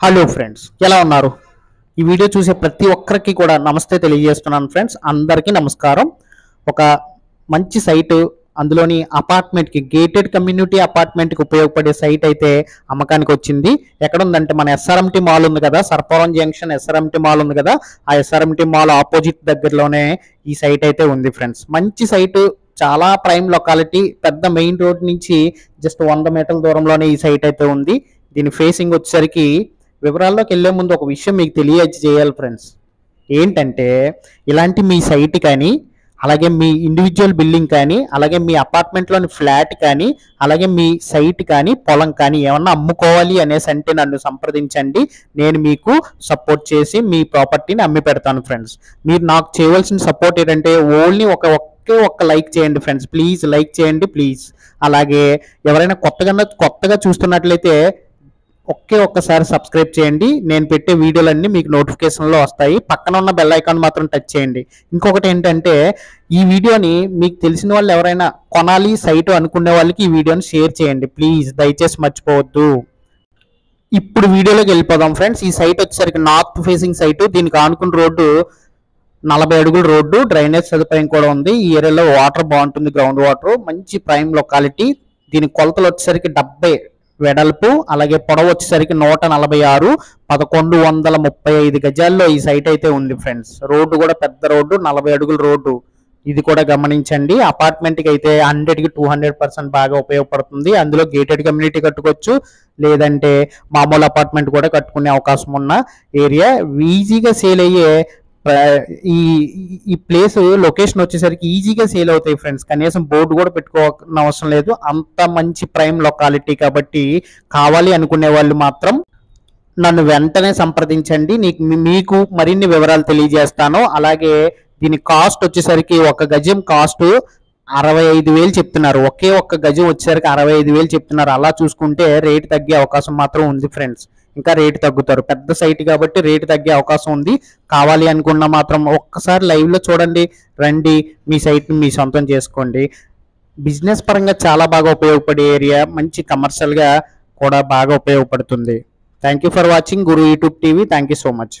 Hello friends, ఎలా ఉన్నారు? ఈ వీడియో చూసే ప్రతి ఒక్కరికి కూడా నమస్తే తెలియజేస్తున్నాను ఫ్రెండ్స్. అందరికీ నమస్కారం. ఒక మంచి సైటు, అందులోని అపార్ట్మెంట్కి, గేటెడ్ కమ్యూనిటీ అపార్ట్మెంట్కి ఉపయోగపడే సైట్ అయితే అమ్మకానికి వచ్చింది. ఎక్కడ ఉందంటే మన ఎస్ఆర్ఎంటీ మాల్ ఉంది కదా, సర్పవరం జంక్షన్ ఎస్ఆర్ఎంటీ మాల్ ఉంది కదా, ఆ ఎస్ఆర్ఎంటీ మాల్ ఆపోజిట్ దగ్గరలోనే ఈ సైట్ అయితే ఉంది ఫ్రెండ్స్. మంచి సైటు, చాలా ప్రైమ్ లొకాలిటీ, పెద్ద మెయిన్ రోడ్ నుంచి జస్ట్ 100 మీటర్ల దూరంలోనే ఈ సైట్ అయితే ఉంది. దీని ఫేసింగ్ వచ్చేసరికి, వివరాల్లోకి వెళ్ళే ముందు ఒక విషయం మీకు తెలియజేయాలి ఫ్రెండ్స్. ఏంటంటే, ఇలాంటి మీ సైట్ కానీ, అలాగే మీ ఇండివిజువల్ బిల్డింగ్ కానీ, అలాగే మీ అపార్ట్మెంట్లోని ఫ్లాట్ కానీ, అలాగే మీ సైట్ కానీ, పొలం కానీ ఏమన్నా అమ్ముకోవాలి అనేసి అంటే నన్ను సంప్రదించండి. నేను మీకు సపోర్ట్ చేసి మీ ప్రాపర్టీని అమ్మి పెడతాను ఫ్రెండ్స్. మీరు నాకు చేయవలసిన సపోర్ట్ ఏంటంటే, ఓన్లీ ఒకే ఒక్క లైక్ చేయండి ఫ్రెండ్స్. ప్లీజ్ లైక్ చేయండి ప్లీజ్. అలాగే ఎవరైనా కొత్తగా చూస్తున్నట్లయితే ఒక్కసారి సబ్స్క్రైబ్ చేయండి. నేను పెట్టే వీడియోలన్నీ మీకు నోటిఫికేషన్లో వస్తాయి. పక్కన ఉన్న బెల్ ఐకాన్ మాత్రం టచ్ చేయండి. ఇంకొకటి ఏంటంటే, ఈ వీడియోని మీకు తెలిసిన వాళ్ళు ఎవరైనా కొనాలి సైట్ అనుకునే వాళ్ళకి ఈ వీడియోని షేర్ చేయండి ప్లీజ్, దయచేసి మర్చిపోవద్దు. ఇప్పుడు వీడియోలోకి వెళ్ళిపోదాం ఫ్రెండ్స్. ఈ సైట్ వచ్చేసరికి నార్త్ ఫేసింగ్ సైటు. దీనికి ఆనుకున్న రోడ్డు 40 అడుగుల రోడ్డు, డ్రైనేజ్ సదుపాయం కూడా ఉంది. ఈ ఏరియాలో వాటర్ బాగుంటుంది, గ్రౌండ్ వాటర్, మంచి ప్రైమ్ లొకాలిటీ. దీని కొలతలు వచ్చేసరికి 70 వెడల్పు, అలాగే పొడవు వచ్చేసరికి 146, 1135 గజాల్లో ఈ సైట్ అయితే ఉంది ఫ్రెండ్స్. రోడ్డు కూడా పెద్ద రోడ్డు, 40 అడుగుల రోడ్డు. ఇది కూడా గమనించండి. అపార్ట్మెంట్కి అయితే 100కి 200% బాగా ఉపయోగపడుతుంది. అందులో గేటెడ్ కమ్యూనిటీ కట్టుకోవచ్చు, లేదంటే మామూలు అపార్ట్మెంట్ కూడా కట్టుకునే అవకాశం ఉన్న ఏరియా. ఈజీగా సేల్ అయ్యే ఈ ఈ ప్లేస్ లొకేషన్ వచ్చేసరికి ఈజీగా సేల్ అవుతాయి ఫ్రెండ్స్. కనీసం బోర్డు కూడా పెట్టుకోవాల్సిన అవసరం లేదు, అంత మంచి ప్రైమ్ లొకాలిటీ. కాబట్టి కావాలి అనుకునే వాళ్ళు మాత్రం నన్ను వెంటనే సంప్రదించండి. మీకు మరిన్ని వివరాలు తెలియజేస్తాను. అలాగే దీని కాస్ట్ వచ్చేసరికి, ఒక గజం కాస్ట్ 65,000 చెప్తున్నారు. ఒక్క గజం వచ్చేసరికి 65,000 చెప్తున్నారు. అలా చూసుకుంటే రేటు తగ్గే అవకాశం మాత్రం ఉంది ఫ్రెండ్స్. ఇంకా రేటు తగ్గుతారు, పెద్ద సైట్ కాబట్టి రేటు తగ్గే అవకాశం ఉంది. కావాలి అనుకున్న మాత్రం ఒక్కసారి లైవ్లో చూడండి, రండి, మీ సైట్ని మీ సొంతం చేసుకోండి. బిజినెస్ పరంగా చాలా బాగా ఉపయోగపడే ఏరియా, మంచి కమర్షియల్గా కూడా బాగా ఉపయోగపడుతుంది. Thank you for watching Guru YouTube TV. Thank you so much.